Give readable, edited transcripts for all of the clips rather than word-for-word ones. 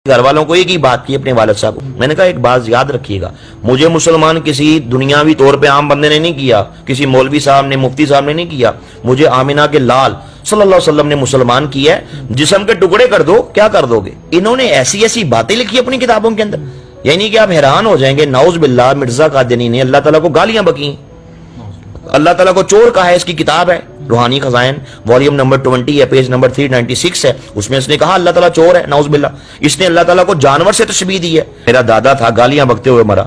گھر والوں کو ایک ہی بات کی اپنے والد صاحب کو، میں نے کہا ایک بات یاد رکھیے گا، مجھے مسلمان کسی دنیاوی طور پہ عام بندے نے نہیں کیا، کسی مولوی صاحب نے، مفتی صاحب نے نہیں کیا، مجھے آمینہ کے لال صلی اللہ علیہ وسلم نے مسلمان کیا ہے۔ جسم کے ٹکڑے کر دو، کیا کر دو گے؟ انہوں نے ایسی ایسی باتیں لکھی اپنی کتابوں کے اندر، یعنی کہ آپ حیران ہو جائیں گے۔ نعوذ باللہ، مرزا قادیانی نے اللہ تعالیٰ کو گالیاں بکیں، اللہ تعالیٰ کو چور کہا ہے۔ اس کی کتاب ہے روحانی خزائن، والیوم نمبر 20 ہے، پیج نمبر 396 ہے، اس میں اس نے کہا اللہ تعالیٰ چور ہے، نعوذ باللہ۔ اس نے اللہ تعالیٰ کو جانور سے تشبیہ دی ہے۔ میرا دادا تھا، گالیاں بکتے ہوئے مرا۔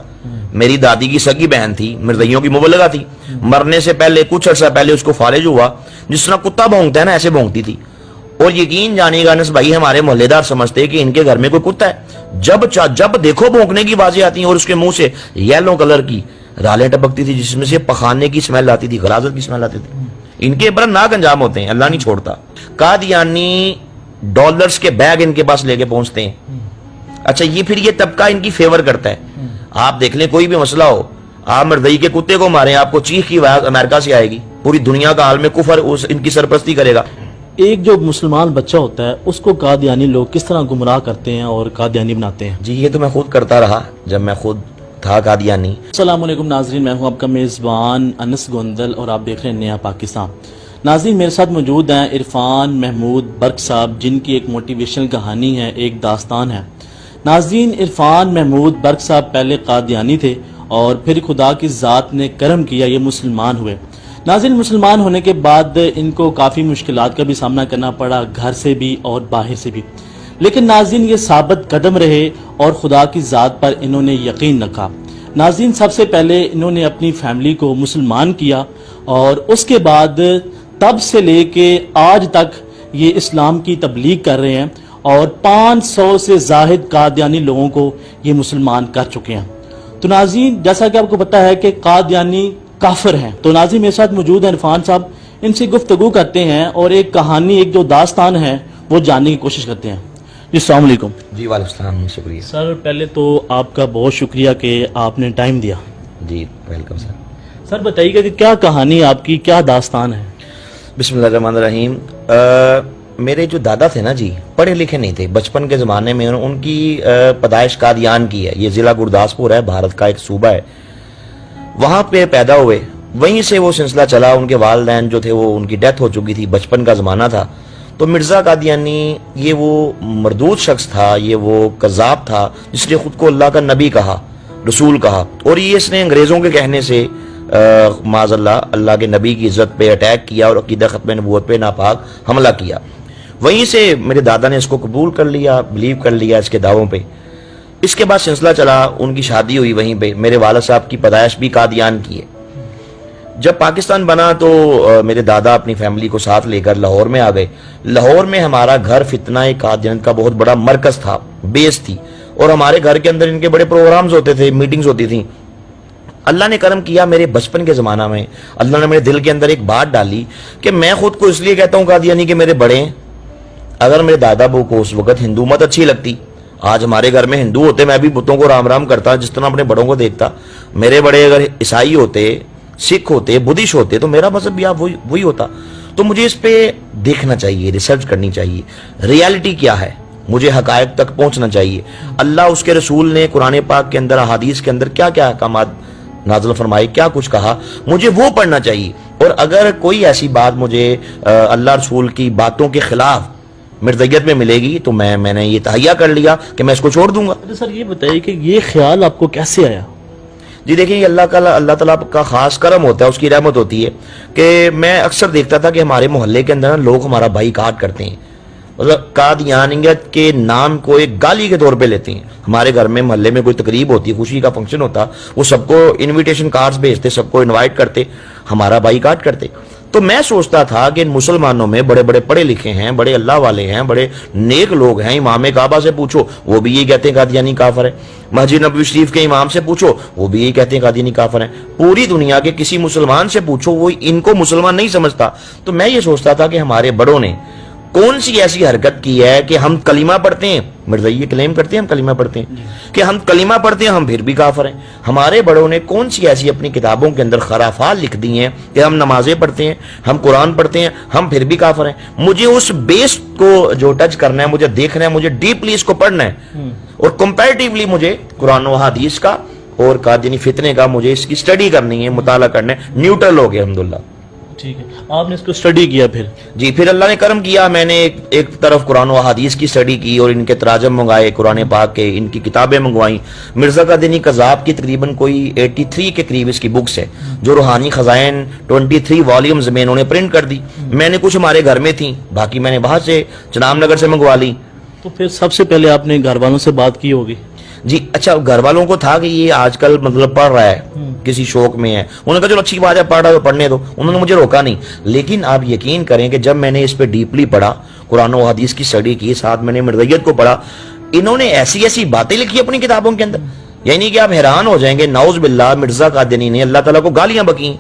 میری دادی کی سگی بہن تھی، مرزائیوں کی مبلغہ تھی، مرنے سے پہلے کچھ عرصہ پہلے اس کو فالج ہوا، جس طرح کتا بھونکتا ہے نا ایسے بھونکتی تھی۔ اور یقین جانے گا انس بھائی، ہمارے محلے دار سمجھتے کہ ان کے گھر میں کوئی کتا ہے، جب دیکھو بھونکنے کی آوازیں آتی ہیں، اور اس کے منہ سے یلو کلر کی رالیں ٹپکتی تھی جس میں سے پخانے کی سمیل آتی تھی، غلاظت کی سمیل آتی تھی۔ ان کے عبرتناک انجام ہوتے ہیں، اللہ نہیں چھوڑتا۔ قادیانی ڈالرز کے بیگ ان کے پاس لے کے پہنچتے ہیں۔ اچھا، یہ پھر یہ طبقہ ان کی فیور کرتا ہے۔ آپ دیکھ لیں، کوئی بھی مسئلہ ہو، آپ مرزائی کے کتے کو ماریں، آپ کو چیخ کی آواز امریکہ سے آئے گی، پوری دنیا کا عالم کفر ان کی سرپرستی کرے گا۔ ایک جو مسلمان بچہ ہوتا ہے اس کو قادیانی لوگ کس طرح گمراہ کرتے ہیں اور قادیانی بناتے ہیں؟ جی، یہ تو میں خود کرتا رہا جب میں خود تھا قادیانی۔ السلام علیکم ناظرین، میں ہوں آپ کا میزبان انس گوندل اور آپ دیکھ رہے ہیں نیا پاکستان۔ ناظرین، میرے ساتھ موجود ہیں عرفان محمود برق صاحب، جن کی ایک موٹیویشنل کہانی ہے، ایک داستان ہے۔ ناظرین، عرفان محمود برق صاحب پہلے قادیانی تھے اور پھر خدا کی ذات نے کرم کیا، یہ مسلمان ہوئے۔ ناظرین، مسلمان ہونے کے بعد ان کو کافی مشکلات کا بھی سامنا کرنا پڑا، گھر سے بھی اور باہر سے بھی، لیکن ناظرین یہ ثابت قدم رہے اور خدا کی ذات پر انہوں نے یقین رکھا۔ ناظرین، سب سے پہلے انہوں نے اپنی فیملی کو مسلمان کیا اور اس کے بعد تب سے لے کے آج تک یہ اسلام کی تبلیغ کر رہے ہیں اور 500 سے زائد قادیانی لوگوں کو یہ مسلمان کر چکے ہیں۔ تو ناظرین، جیسا کہ آپ کو پتا ہے کہ قادیانی کافر ہیں، تو ناظرین میرے ساتھ موجود ہیں عرفان صاحب، ان سے گفتگو کرتے ہیں اور ایک کہانی، ایک جو داستان ہے وہ جاننے کی کوشش کرتے ہیں۔ جی السلام علیکم۔ جی وعلیکم السلام، شکریہ سر، پہلے تو آپ کا بہت شکریہ کہ آپ نے ٹائم دیا۔ جی ویلکم سر۔ سر بتائیے گا کہ کیا کہانی آپ کی، کیا داستان ہے؟ بسم اللہ الرحمن الرحیم۔ میرے جو دادا تھے نا جی، پڑھے لکھے نہیں تھے، بچپن کے زمانے میں ان کی پیدائش قادیان کی ہے، یہ ضلع گرداسپور ہے، بھارت کا ایک صوبہ ہے، وہاں پہ پیدا ہوئے، وہیں سے وہ سلسلہ چلا۔ ان کے والدین جو تھے وہ ان کی ڈیتھ ہو چکی تھی، بچپن کا زمانہ تھا، تو مرزا قادیانی یہ وہ مردود شخص تھا، یہ وہ کذاب تھا جس نے خود کو اللہ کا نبی کہا، رسول کہا، اور یہ اس نے انگریزوں کے کہنے سے معاذ اللہ کے نبی کی عزت پہ اٹیک کیا اور عقیدہ ختم نبوت پہ ناپاک حملہ کیا۔ وہیں سے میرے دادا نے اس کو قبول کر لیا، بلیو کر لیا اس کے دعووں پہ۔ اس کے بعد سلسلہ چلا، ان کی شادی ہوئی وہیں پہ، میرے والد صاحب کی پیدائش بھی قادیان کی ہے۔ جب پاکستان بنا تو میرے دادا اپنی فیملی کو ساتھ لے کر لاہور میں آ گئے۔ لاہور میں ہمارا گھر فتنہ قادیانیت کا بہت بڑا مرکز تھا، بیس تھی، اور ہمارے گھر کے اندر ان کے بڑے پروگرامز ہوتے تھے، میٹنگز ہوتی تھیں۔ اللہ نے کرم کیا، میرے بچپن کے زمانہ میں اللہ نے میرے دل کے اندر ایک بات ڈالی کہ میں خود کو اس لیے کہتا ہوں قادیانی کہ میرے بڑے ہیں۔ اگر میرے دادا بو کو اس وقت ہندو مت اچھی لگتی، آج ہمارے گھر میں ہندو ہوتے، میں بھی بتوں کو رام رام کرتا جس طرح اپنے بڑوں کو دیکھتا۔ میرے بڑے اگر عیسائی ہوتے، سکھ ہوتے، بدھسٹ ہوتے، تو میرا مذہب بھی آپ وہی ہوتا۔ تو مجھے اس پہ دیکھنا چاہیے، ریسرچ کرنی چاہیے، ریالٹی کیا ہے، مجھے حقائق تک پہنچنا چاہیے۔ اللہ، اس کے رسول نے قرآن پاک کے اندر، احادیث کے اندر کیا کیا احکامات نازل فرمائے، کیا کچھ کہا، مجھے وہ پڑھنا چاہیے۔ اور اگر کوئی ایسی بات مجھے اللہ رسول کی باتوں کے خلاف مرزیت میں ملے گی تو میں نے یہ تہیہ کر لیا کہ میں اس کو چھوڑ دوں گا۔ سر یہ بتائیے کہ یہ خیال آپ کو کیسے آیا؟ جی دیکھیں، یہ اللہ تعالیٰ کا خاص کرم ہوتا ہے، اس کی رحمت ہوتی ہے کہ میں اکثر دیکھتا تھا کہ ہمارے محلے کے اندر لوگ ہمارا بائی کاٹ کرتے ہیں، مطلب قادیانیت کے نام کو ایک گالی کے طور پہ لیتے ہیں۔ ہمارے گھر میں محلے میں کوئی تقریب ہوتی، خوشی کا فنکشن ہوتا، وہ سب کو انویٹیشن کارڈز بھیجتے، سب کو انوائٹ کرتے، ہمارا بائی کاٹ کرتے۔ تو میں سوچتا تھا کہ ان مسلمانوں میں بڑے بڑے پڑھے لکھے ہیں، بڑے اللہ والے ہیں، بڑے نیک لوگ ہیں۔ امام کعبہ سے پوچھو، وہ بھی یہی کہتے ہیں قادیانی کافر ہے۔ مسجد نبوی شریف کے امام سے پوچھو، وہ بھی یہی کہتے ہیں قادیانی کافر ہیں۔ پوری دنیا کے کسی مسلمان سے پوچھو، وہ ان کو مسلمان نہیں سمجھتا۔ تو میں یہ سوچتا تھا کہ ہمارے بڑوں نے کون سی ایسی حرکت کی ہے کہ ہم کلمہ پڑھتے ہیں مرزائیہ کلیم کرتے ہیں ہم کلمہ پڑھتے ہیں کہ ہم کلمہ پڑھتے ہیں ہم پھر بھی کافر ہیں. ہمارے بڑوں نے کون سی ایسی اپنی کتابوں کے اندر خرافات لکھ دی ہیں کہ ہم نمازیں پڑھتے ہیں, ہم قرآن پڑھتے ہیں, ہم پھر بھی کافر ہیں. مجھے اس بیس کو جو ٹچ کرنا ہے, مجھے دیکھنا ہے, مجھے ڈیپلی اس کو پڑھنا ہے اور کمپیریٹیولی مجھے قرآن و حدیث کا اور قادیانی فتنے کا مجھے اس کی اسٹڈی کرنی ہے, مطالعہ کرنا ہے. نیوٹرل ہو گیا الحمدللہ. ٹھیک ہے, آپ نے اس کو اسٹڈی کیا پھر؟ جی پھر اللہ نے کرم کیا, میں نے ایک طرف قرآن و حدیث کی اسٹڈی کی اور ان کے تراجم منگائے قرآن پاک کے, ان کی کتابیں منگوائیں. مرزا قادیانی کذاب کی تقریباً کوئی 83 کے قریب اس کی بکس ہے, جو روحانی خزائن 23 والیومز میں انہوں نے پرنٹ کر دی. میں نے کچھ ہمارے گھر میں تھیں, باقی میں نے باہر سے چنام نگر سے منگوا لی. تو پھر سب سے پہلے آپ نے گھر والوں سے بات کی ہوگی؟ جی اچھا, گھر والوں کو تھا کہ یہ آج کل مطلب پڑھ رہا ہے, کسی شوق میں ہے, انہوں نے کہا چلو اچھی بات ہے پڑھ رہا ہے تو پڑھنے دو, انہوں نے مجھے روکا نہیں. لیکن آپ یقین کریں کہ جب میں نے اس پہ ڈیپلی پڑھا, قرآن و حدیث کی اسٹڈی کی, ساتھ میں نے مرزائیت کو پڑھا, انہوں نے ایسی ایسی باتیں لکھی اپنی کتابوں کے اندر, یعنی کہ آپ حیران ہو جائیں گے. نعوذ باللہ, مرزا قادیانی نے اللہ تعالیٰ کو گالیاں بکیں,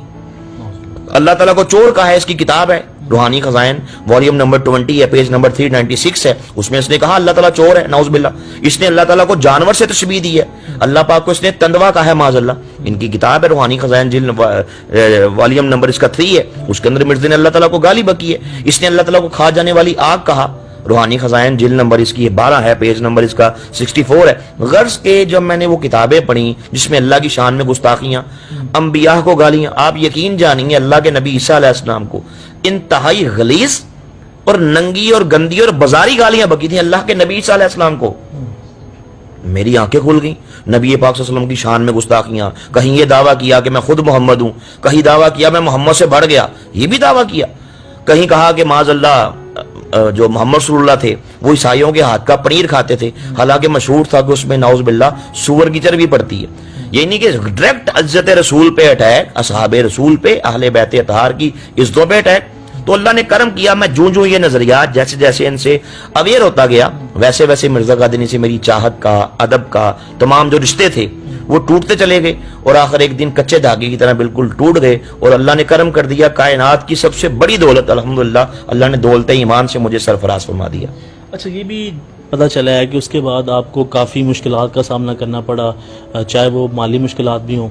اللہ تعالیٰ کو چور کہا ہے. اس کی کتاب ہے روحانی خزائن, والیوم نمبر 20 ہے, پیج نمبر 396 ہے. اس میں اس نے کہا اللہ تعالیٰ چور ہے, نعوذ باللہ. اس نے اللہ تعالیٰ کو جانور سے تشبیہ دی ہے, اللہ پاک کو اس نے تندوا کہا ہے, معاذ اللہ. ان کی کتاب ہے روحانی خزائن, والیوم نمبر اس کا 3 ہے. اس کے اندر مرزا نے اللہ تعالیٰ کو گالی بکی ہے. اس نے اللہ تعالیٰ کو کھا جانے والی آگ کہا. روحانی خزائن جلد نمبر اس کی 12 ہے, پیج نمبر اس کا 64 ہے. غرض کے جب میں نے وہ کتابیں پڑھی جس میں اللہ کی شان میں گستاخیاں, انبیاء کو گالیاں, آپ یقین جانیں گے اللہ کے نبی عیسیٰ علیہ السلام کو انتہائی غلیظ اور ننگی اور گندی اور بازاری گالیاں بکی تھیں اللہ کے نبی عیسیٰ علیہ السلام کو. میری آنکھیں کھل گئیں. نبی پاک صلی اللہ علیہ وسلم کی شان میں گستاخیاں, کہیں یہ دعویٰ کیا کہ میں خود محمد ہوں, کہیں دعویٰ کیا میں محمد سے بڑھ گیا, یہ بھی دعویٰ کیا. کہیں کہا کہ معاذ اللہ جو محمد صلی اللہ تھے وہ عیسائیوں کے ہاتھ کا پنیر کھاتے تھے, حالانکہ مشہور تھا کہ اس میں نعوذ باللہ سور کی چربی پڑتی ہے. یعنی کہ ڈائریکٹ عزت رسول پہ اٹیک, اصحاب رسول پہ, اہل بیت اطہار کی عزتوں پہ اٹیک. تو اللہ نے کرم کیا, میں جو یہ نظریات جیسے جیسے ان سے اویئر ہوتا گیا, ویسے ویسے مرزا قادیانی سے میری چاہت کا, ادب کا, تمام جو رشتے تھے وہ ٹوٹتے چلے گئے, اور آخر ایک دن کچے دھاگے کی طرح بالکل ٹوٹ گئے. اور اللہ نے کرم کر دیا, کائنات کی سب سے بڑی دولت الحمدللہ, اللہ نے دولت ایمان سے مجھے سرفراز فرما دیا. اچھا, یہ بھی پتہ چلا ہے کہ اس کے بعد آپ کو کافی مشکلات کا سامنا کرنا پڑا, چاہے وہ مالی مشکلات بھی ہوں.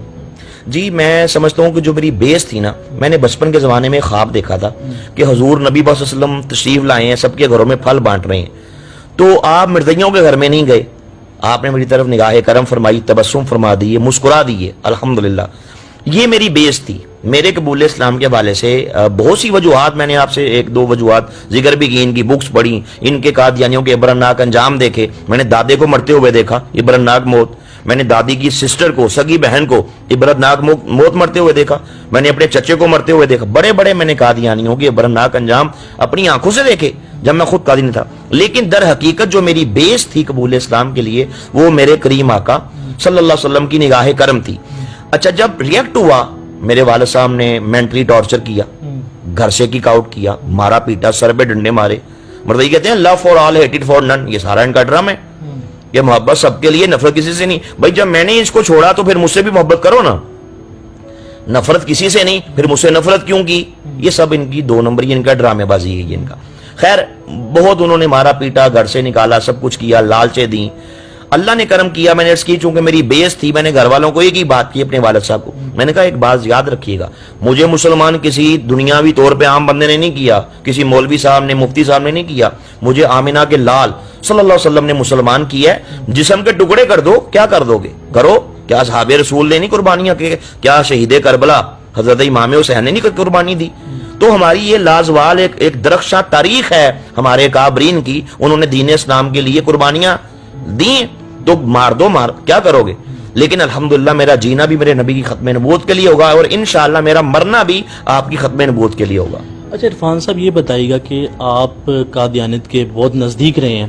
جی میں سمجھتا ہوں کہ جو میری بیس تھی نا, میں نے بچپن کے زمانے میں خواب دیکھا تھا کہ حضور نبی صلی اللہ علیہ وسلم تشریف لائے ہیں, سب کے گھروں میں پھل بانٹ رہے ہیں, تو آپ مرزائیوں کے گھر میں نہیں گئے, آپ نے میری طرف نگاہ کرم فرمائی, تبسم فرما دیے, مسکرا دیے, الحمدللہ. یہ میری بیس تھی. میرے قبول اسلام کے حوالے سے بہت سی وجوہات, میں نے آپ سے 1-2 وجوہات ذکر بھی کی, ان کی بکس پڑھی, ان کے قادیانیوں کے عبرتناک انجام دیکھے. میں نے دادے کو مرتے ہوئے دیکھا, عبرتناک موت. میں نے دادی کی سسٹر کو, سگی بہن کو عبرتناک موت مرتے ہوئے دیکھا. میں نے اپنے چچے کو مرتے ہوئے دیکھا. بڑے بڑے میں نے قادیانیوں کے عبرتناک انجام اپنی آنکھوں سے دیکھے جب میں خود قادیانی تھا. لیکن در حقیقت جو میری بیس تھی قبول اسلام کے لیے, وہ میرے کریم آقا صلی اللہ علیہ وسلم کی نگاہ کرم تھی. اچھا, جب ریئیکٹ ہوا, میرے والد صاحب نے مینٹلی ٹارچر کیا, گھر سے کک آؤٹ کیا, مارا پیٹا, سر پہ ڈنڈے مارے. مرزا کہتے ہیں love for all hated for none, یہ سارا ان کا ڈرام ہے, یہ محبت سب کے لیے, نفرت کسی سے نہیں. بھائی جب میں نے اس کو چھوڑا تو پھر مجھ سے بھی محبت کرو نا, نفرت کسی سے نہیں, پھر مجھ سے نفرت کیوں کی؟ یہ سب ان کی 2 نمبر, ان کا ڈرامے بازی ہے ان کا. خیر بہت انہوں نے مارا پیٹا, گھر سے نکالا, سب کچھ کیا, لالچیں دیں. اللہ نے کرم کیا, میں نے عرض کی چونکہ میری بیس تھی, میں نے گھر والوں کو ایک ہی بات کی اپنے والد صاحب کو. میں نے کہا ایک بات یاد رکھیے گا, مجھے مسلمان کسی دنیاوی طور پہ عام بندے نے نہیں کیا, کسی مولوی صاحب نے, مفتی صاحب نے نہیں کیا, مجھے آمینہ کے لال صلی اللہ علیہ وسلم نے مسلمان کیا ہے. جسم کے ٹکڑے کر دو, کیا کر دو گے, کرو. کیا اصحاب رسول نے نہیں قربانیاں کی؟ کیا شہید کربلا حضرت امام حسین نے نہیں قربانی دی؟ تو ہماری یہ لازوال ایک درخشاں تاریخ ہے ہمارے کابرین کی, انہوں نے دین اسلام کے لیے قربانیاں دی. تو مار دو, مار, کیا کرو گے؟ لیکن الحمدللہ میرا جینا بھی میرے نبی کی ختم نبوت کے لیے ہوگا, اور انشاءاللہ میرا مرنا بھی آپ کی ختم نبوت کے لیے ہوگا. اچھا عرفان صاحب, یہ بتائیے گا کہ آپ قادیانیت کے بہت نزدیک رہے ہیں,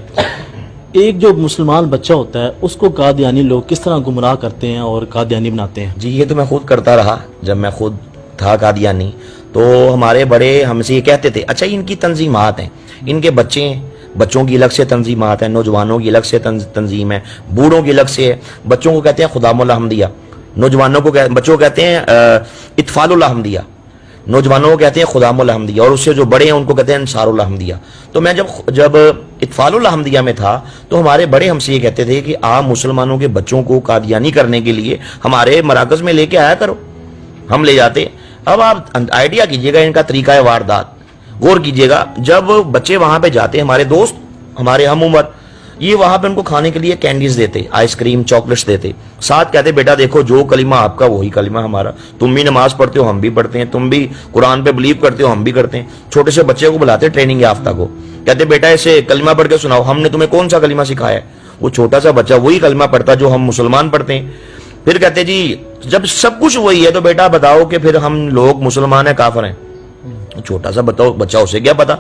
ایک جو مسلمان بچہ ہوتا ہے اس کو قادیانی لوگ کس طرح گمراہ کرتے ہیں اور قادیانی بناتے ہیں؟ جی یہ تو میں خود کرتا رہا. جب میں خود تھا قادیانی تو ہمارے بڑے ہم سے یہ کہتے تھے, اچھا ان کی تنظیمات ہیں, ان کے بچے ہیں, بچوں کی الگ سے تنظیمات ہیں, نوجوانوں کی الگ سے تنظیم ہے, بوڑھوں کی الگ سے ہے. بچوں کو کہتے ہیں خدام الحمدیہ, نوجوانوں کو بچوں کو کہتے ہیں اطفال الحمدیہ, نوجوانوں کو کہتے ہیں خدام الحمدیہ، اور اس سے جو بڑے ہیں ان کو کہتے ہیں انصار الحمدیہ. تو میں جب اطفال الحمدیہ میں تھا تو ہمارے بڑے ہم سے یہ کہتے تھے کہ آپ مسلمانوں کے بچوں کو قادیانی کرنے کے لیے ہمارے مراکز میں لے کے آیا کرو، ہم لے جاتے. اب آپ آئیڈیا کیجئے گا ان کا طریقہ واردات، غور کیجئے گا. جب بچے وہاں پہ جاتے، ہمارے دوست، ہمارے ہم عمر، یہ وہاں پہ ان کو کھانے کے لیے کینڈیز دیتے، آئس کریم، چاکلیٹس دیتے، ساتھ کہتے بیٹا دیکھو جو کلمہ آپ کا وہی کلمہ ہمارا، تم بھی نماز پڑھتے ہو ہم بھی پڑھتے ہیں، تم بھی قرآن پہ بلیو کرتے ہو ہم بھی کرتے ہیں. چھوٹے سے بچے کو بلاتے ٹریننگ یافتہ کو، کہتے بیٹا اسے کلمہ پڑھ کے سناؤ، ہم نے تمہیں کون سا کلمہ سکھایا ہے؟ وہ چھوٹا سا بچہ وہی کلمہ پڑھتا جو ہم مسلمان پڑھتے ہیں. پھر کہتے جی جب سب کچھ وہی ہے تو بیٹا بتاؤ کہ پھر ہم لوگ مسلمان ہیں کافر ہیں؟ چھوٹا سا بچہ اسے کیا پتا،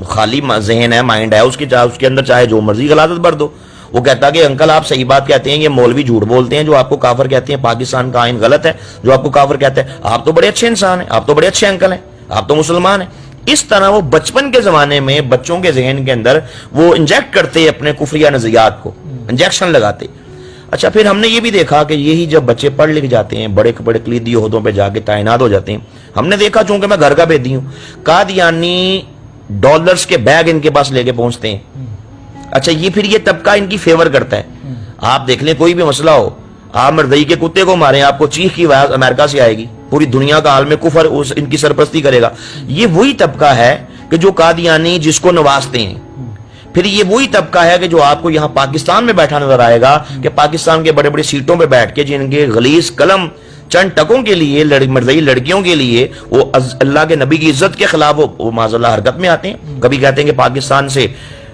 خالی ذہن ہے، مائنڈ ہے اس کے اندر چاہے جو مرضی غلط بھر دو. وہ کہتا کہ انکل آپ صحیح بات کہتے ہیں، یہ مولوی جھوٹ بولتے ہیں جو آپ کو کافر کہتے ہیں، پاکستان کا آئین غلط ہے جو آپ کو کافر کہتا ہے، آپ تو بڑے اچھے انسان ہیں، آپ تو بڑے اچھے انکل ہیں، آپ تو مسلمان ہیں. اس طرح وہ بچپن کے زمانے میں بچوں کے ذہن کے اندر وہ انجیکٹ کرتے اپنے کفریہ نظریات کو، انجیکشن لگاتے. اچھا پھر ہم نے یہ بھی دیکھا کہ یہی جب بچے پڑھ لکھ جاتے ہیں، بڑے بڑے کلیدی عہدوں پہ جا کے تعینات ہو جاتے ہیں، ہم نے دیکھا چونکہ میں گھر کا بیدی ہوں، قادیانی ڈالرز کے بیگ ان کے پاس لے کے پہنچتے ہیں. اچھا یہ پھر یہ طبقہ ان کی فیور کرتا ہے. آپ دیکھ لیں کوئی بھی مسئلہ ہو، آپ مردئی کے کتے کو ماریں، آپ کو چیخ کی آواز امریکہ سے آئے گی، پوری دنیا کا عالم کفر ان کی سرپرستی کرے گا. یہ وہی طبقہ ہے کہ جو قادیانی جس کو نوازتے ہیں. پھر یہ وہی طبقہ ہے کہ جو آپ کو یہاں پاکستان میں بیٹھا نظر آئے گا کہ پاکستان کے بڑے بڑے سیٹوں پہ بیٹھ کے جن کے غلیظ قلم چند ٹکوں کے لیے مردئی لڑکیوں کے لیے وہ اللہ کے نبی کی عزت کے خلاف وہ معاذ اللہ حرکت میں آتے ہیں. کبھی کہتے ہیں کہ پاکستان سے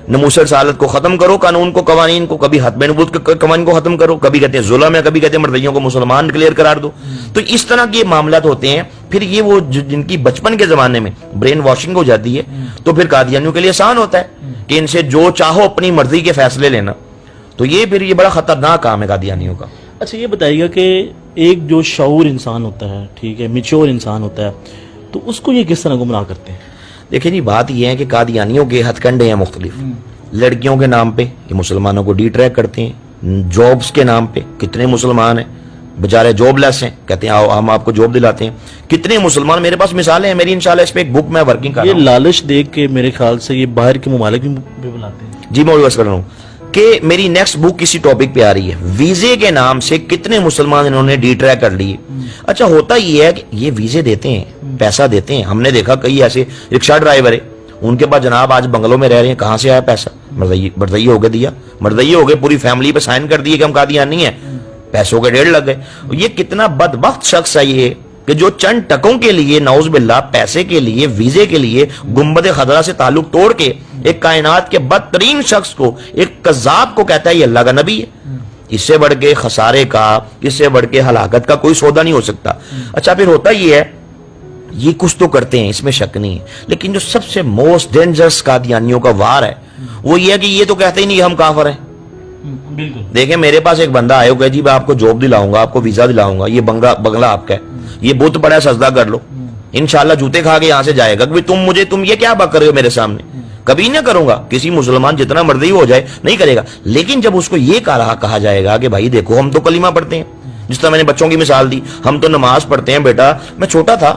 نموس رسالت کو ختم کرو، قانون کو، قوانین کو، کبھی ختم نبوت کے قوانین کو ختم کرو، کبھی کہتے ہیں ظلم ہے، کبھی کہتے ہیں مردیوں کو مسلمان ڈکلیئر قرار دو. تو اس طرح کے معاملات ہوتے ہیں. پھر یہ وہ جن کی بچپن کے زمانے میں برین واشنگ ہو جاتی ہے تو پھر قادیانیوں کے لیے آسان ہوتا ہے کہ ان سے جو چاہو اپنی مرضی کے فیصلے لینا. تو یہ پھر یہ بڑا خطرناک کام ہے قادیانیوں کا. اچھا یہ بتائیے گا کہ ایک جو شعور انسان ہوتا ہے، ٹھیک ہے، میچور انسان ہوتا ہے، تو اس کو یہ کس طرح گمراہ کرتے ہیں؟ دیکھیں جی بات یہ ہے کہ قادیانیوں کے ہتھ کنڈے ہیں مختلف. لڑکیوں کے نام پہ یہ مسلمانوں کو ڈی ٹریک کرتے ہیں، جابز کے نام پہ کتنے مسلمان ہیں بیچارے جاب لیس ہیں، کہتے ہیں آؤ ہم آپ کو جاب دلاتے ہیں. کتنے مسلمان، میرے پاس مثالیں ہیں، میری انشاءاللہ اس پہ ایک بک میں ورکنگ کر رہا ہوں. یہ لالچ دیکھ کے میرے خیال سے یہ باہر کے ممالک بھی بلاتے ہیں. جی میں عرض کر رہا ہوں کہ میری نیکسٹ بک کسی ٹاپک پہ آ رہی ہے، ویزے کے نام سے کتنے مسلمان انہوں نے ڈی ٹریک کر لیے. اچھا ہوتا یہ ہے کہ یہ ویزے دیتے ہیں، پیسہ دیتے ہیں. ہم نے دیکھا کئی ایسے رکشہ ڈرائیور ہے، ان کے پاس جناب آج بنگلوں میں رہ رہے ہیں، کہاں سے آیا پیسہ؟ مردئی ہو گئے دیا، مردئی ہو گئے، پوری فیملی پہ سائن کر دیے کہ ہم قادیانی ہیں، پیسوں کے 1.5 لگ گئے. یہ کتنا بدبخت شخص ہے یہ کہ جو چند ٹکوں کے لیے نعوذ باللہ پیسے کے لیے ویزے کے لیے گنبد خضرا سے تعلق توڑ کے ایک کائنات کے بدترین شخص کو، ایک کذاب کو کہتا ہے یہ اللہ کا نبی ہے. اس سے بڑھ کے خسارے کا، اس سے بڑھ کے ہلاکت کا کوئی سودا نہیں ہو سکتا. اچھا پھر ہوتا یہ ہے یہ کچھ تو کرتے ہیں، اس میں شک نہیں ہے، لیکن جو سب سے موسٹ ڈینجرس قادیانیوں کا وار ہے وہ یہ ہے کہ یہ تو کہتے ہی نہیں ہم کافر ہیں. بالکل. دیکھیں میرے پاس ایک بندہ آئے ہوگا جی میں آپ کو جاب دلاؤں گا، آپ کو ویزا دلاؤں گا، یہ بنگلہ آپ کا ہے، یہ بت پڑا ہے سجدہ کر لو، انشاءاللہ جوتے کھا کے یہاں سے جائے گا کہ تم یہ کیا بک رہے ہو میرے سامنے. کبھی نہ کروں گا، کسی مسلمان جتنا مرضی ہو جائے نہیں کرے گا. لیکن جب اس کو یہ کہا جائے گا کہ بھائی دیکھو ہم تو کلمہ پڑھتے ہیں، جس طرح میں نے بچوں کی مثال دی، ہم تو نماز پڑھتے ہیں. بیٹا میں چھوٹا تھا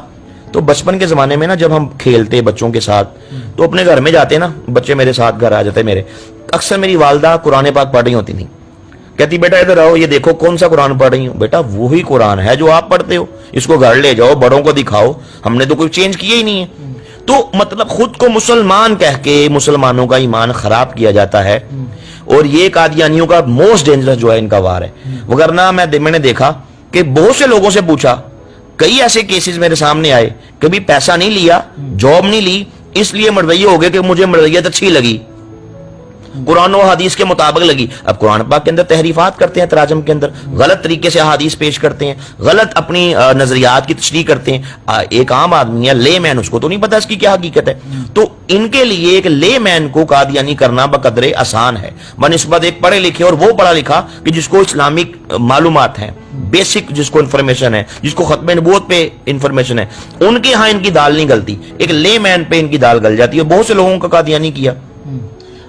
تو بچپن کے زمانے میں نا جب ہم کھیلتے بچوں کے ساتھ تو اپنے گھر میں جاتے نا، بچے میرے ساتھ گھر آ جاتے میرے، اکثر میری والدہ قرآن پاک پڑھ رہی ہوتی نہیں، کہتی بیٹا ادھر آؤ یہ دیکھو کون سا قرآن پڑھ رہی ہوں. بیٹا وہی قرآن ہے جو آپ پڑھتے ہو، اس کو گھر لے جاؤ، بڑوں کو دکھاؤ، ہم نے تو کوئی چینج کیا ہی نہیں ہے. تو مطلب خود کو مسلمان کہہ کے مسلمانوں کا ایمان خراب کیا جاتا ہے. اور یہ قادیانیوں کا موسٹ ڈینجرس جو ہے ان کا وار ہے. وگرنہ میں نے دیکھا کہ بہت سے لوگوں سے پوچھا، کئی ایسے کیسز میرے سامنے آئے، کبھی پیسہ نہیں لیا، جاب نہیں لی، اس لیے مردئی ہو گئے کہ مجھے مردیت اچھی لگی، قرآن و حدیث کے مطابق لگی. اب قرآن پاک کے اندر تحریفات کرتے ہیں، تراجم کے اندر غلط طریقے سے حدیث پیش کرتے ہیں، غلط اپنی نظریات کی تشریح کرتے ہیں. ایک عام آدمی ہے لے مین، اس کو تو نہیں پتا اس کی کیا حقیقت ہے. تو ان کے لیے ایک لے مین کو قادیانی کرنا بقدر آسان ہے بنسبت ایک پڑھے لکھے اور وہ پڑھا لکھا کہ جس کو اسلامک معلومات ہیں، بیسک جس کو انفارمیشن ہے، جس کو ختم نبوت پہ انفارمیشن ہے. ان کے ہاں ان کی دال نہیں گلتی، ایک لے مین پہ ان کی دال گل جاتی ہے. بہت سے لوگوں کا قادیانی کیا.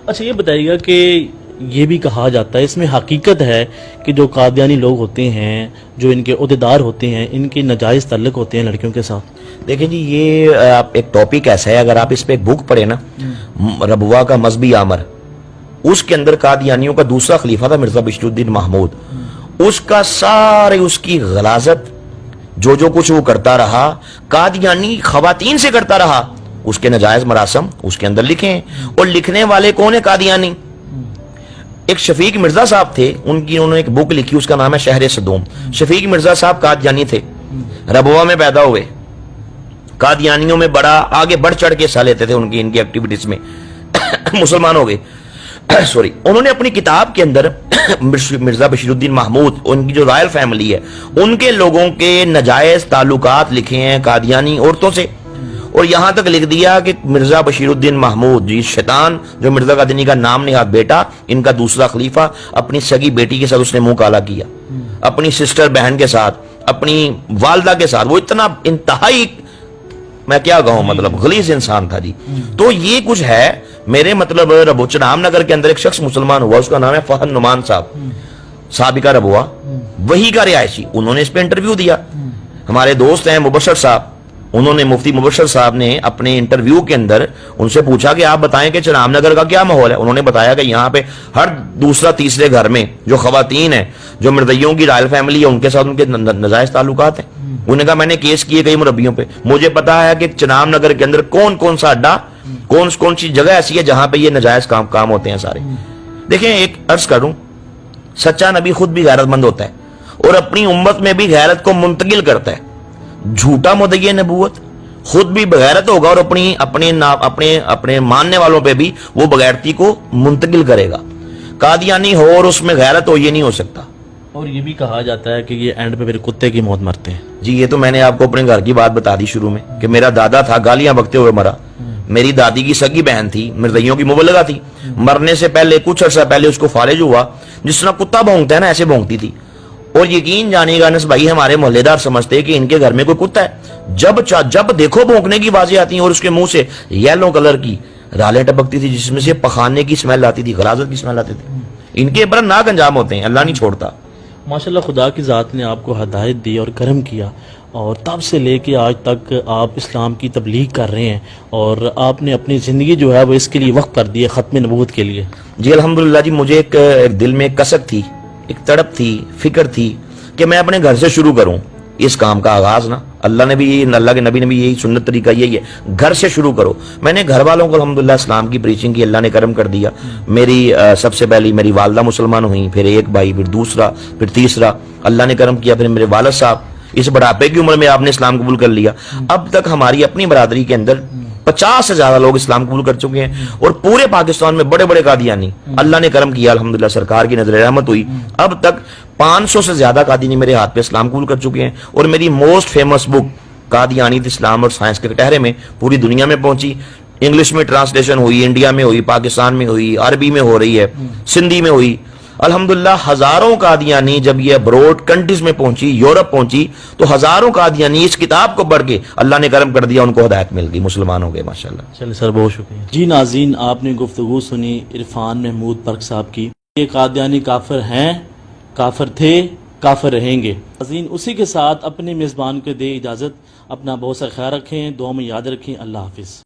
اچھا یہ بتائیے گا کہ یہ بھی کہا جاتا ہے، اس میں حقیقت ہے کہ جو قادیانی لوگ ہوتے ہیں، جو ان کے عہدیدار ہوتے ہیں، ان کے ناجائز تعلق ہوتے ہیں لڑکیوں کے ساتھ؟ دیکھیں جی، یہ ایک ٹاپک ایسا ہے، اگر آپ اس پہ ایک بک پڑھیں نا، ربوہ کا مذہبی آمر، اس کے اندر قادیانیوں کا دوسرا خلیفہ تھا مرزا بشیر الدین محمود. اس کا سارے اس کی غلاظت، جو کچھ وہ کرتا رہا قادیانی خواتین سے کرتا رہا، اس کے ناجائز مراسم اس کے اندر لکھے ہیں. اور لکھنے والے کون ہیں؟ قادیانی. ایک شفیق مرزا صاحب تھے، انہوں نے ایک بک لکھی، اس کا نام ہے شہر صدوم. شفیق مرزا صاحب قادیانی تھے، ربوہ میں پیدا ہوئے، قادیانیوں میں بڑا آگے بڑھ چڑھ کے حصہ لیتے تھے ان کی ایکٹیویٹیز میں. مسلمان ہو گئے. سوری، انہوں نے اپنی کتاب کے اندر مرزا بشیر الدین محمود، ان کی جو رائل فیملی ہے، ان کے لوگوں کے ناجائز تعلقات لکھے ہیں قادیانی عورتوں سے. اور یہاں تک لکھ دیا کہ مرزا بشیر الدین محمود جی شیطان، جو مرزا قادیانی کا نام نہاد بیٹا، ان کا دوسرا خلیفہ، اپنی سگی بیٹی کے ساتھ اس نے منہ کالا کیا، اپنی سسٹر بہن کے ساتھ، اپنی والدہ کے ساتھ. وہ اتنا انتہائی، میں کیا کہوں، مطلب غلیظ انسان تھا جی. تو یہ کچھ ہے میرے مطلب ربوہ رام نگر کے اندر ایک شخص مسلمان ہوا، اس کا نام ہے فہد نعمان صاحب، سابقہ ربوہ، وہی کا رہائشی. انہوں نے اس پہ انٹرویو دیا. ہمارے دوست ہیں مبشر صاحب، انہوں نے مفتی مبشر صاحب نے اپنے انٹرویو کے اندر ان سے پوچھا کہ آپ بتائیں کہ چنام نگر کا کیا ماحول ہے. انہوں نے بتایا کہ یہاں پہ ہر دوسرا تیسرے گھر میں جو خواتین ہیں، جو مردیوں کی رائل فیملی ہے، ان کے ساتھ ان کے ناجائز تعلقات ہیں. انہوں نے کہا میں نے کیس کیے کئی مربیوں پہ، مجھے پتا ہے کہ چنام نگر کے اندر کون سا اڈا، کون سی جگہ ایسی ہے جہاں پہ یہ ناجائز کام ہوتے ہیں سارے. دیکھیں، ایک عرض کروں، سچا نبی خود بھی غیرت مند ہوتا ہے اور اپنی امت میں بھی غیرت کو منتقل کرتا ہے. جھوٹا مدعی نبوت خود بھی بغیرت ہوگا اور اپنے ماننے والوں پہ بھی وہ بغیرتی کو منتقل کرے گا. قادیانی ہو اور اس میں غیرت ہو، یہ نہیں ہو سکتا. اور یہ بھی کہا جاتا ہے کہ یہ اینڈ پہ پھر کتے کی موت مرتے ہیں. جی، یہ تو میں نے آپ کو اپنے گھر کی بات بتا دی شروع میں کہ میرا دادا تھا، گالیاں بکتے ہوئے مرا. میری دادی کی سگی بہن تھی، مردیوں کی مبلغہ تھی، مرنے سے پہلے کچھ عرصہ پہلے اس کو فالج ہوا. جس طرح کتا بھونکتا ہے نا، ایسے بھونکتی تھی. اور یقین جانے گا انس بھائی، ہمارے محلے دار سمجھتے کہ ان کے گھر میں کوئی کتا ہے. جب دیکھو بھونکنے کی آوازیں آتی ہیں اور اس کے منہ سے یلو کلر کی رالیں ٹپکتی تھی جس میں سے پخانے کی اسمیل آتی تھی، غلاظت کی اسمیل آتی تھی. ان کے برناک انجام ہوتے ہیں، اللہ نہیں چھوڑتا. ماشاءاللہ خدا کی ذات نے آپ کو ہدایت دی اور کرم کیا، اور تب سے لے کے آج تک آپ اسلام کی تبلیغ کر رہے ہیں، اور آپ نے اپنی زندگی جو ہے وہ اس کے لیے وقف کر دی ہے، ختم نبوت کے لیے. جی الحمدللہ جی. مجھے ایک دل میں ایک کسک تھی، ایک تڑپ تھی، فکر تھی کہ میں اپنے گھر سے شروع کروں اس کام کا آغاز. نا اللہ کے نبی نے بھی یہی سنت طریقہ یہی ہے، گھر سے شروع کرو. میں نے گھر والوں کو الحمدللہ اسلام کی پریچنگ کی، اللہ نے کرم کر دیا. میری سب سے پہلی میری والدہ مسلمان ہوئی، پھر ایک بھائی، پھر دوسرا، پھر تیسرا، اللہ نے کرم کیا. پھر میرے والد صاحب، اس بڑھاپے کی عمر میں آپ نے اسلام قبول کر لیا. اب تک ہماری اپنی برادری کے اندر 50 سے زیادہ لوگ اسلام قبول کر چکے ہیں، اور پورے پاکستان میں بڑے بڑے قادیانی اللہ نے کرم کیا، الحمدللہ سرکار کی نظر رحمت ہوئی. اب تک 500 سے زیادہ قادیانی میرے ہاتھ پہ اسلام قبول کر چکے ہیں. اور میری موسٹ فیمس بک قادیانیت اسلام اور سائنس کے کٹہرے میں پوری دنیا میں پہنچی. انگلش میں ٹرانسلیشن ہوئی، انڈیا میں ہوئی، پاکستان میں ہوئی، عربی میں ہو رہی ہے، سندھی میں ہوئی. الحمدللہ ہزاروں قادیانی جب یہ ابروڈ کنٹریز میں پہنچی، یورپ پہنچی، تو ہزاروں قادیانی اس کتاب کو پڑھ کے اللہ نے کرم کر دیا، ان کو ہدایت مل گئی، مسلمان ہو گئے ماشاءاللہ. چلے سر، بہت شکریہ. جی ناظرین، آپ نے گفتگو سنی عرفان محمود برق صاحب کی. یہ قادیانی کافر ہیں، کافر تھے، کافر رہیں گے. ناظرین، اسی کے ساتھ اپنے میزبان کو دے اجازت. اپنا بہت سا خیال رکھیں، دعا میں یاد رکھیں. اللہ حافظ.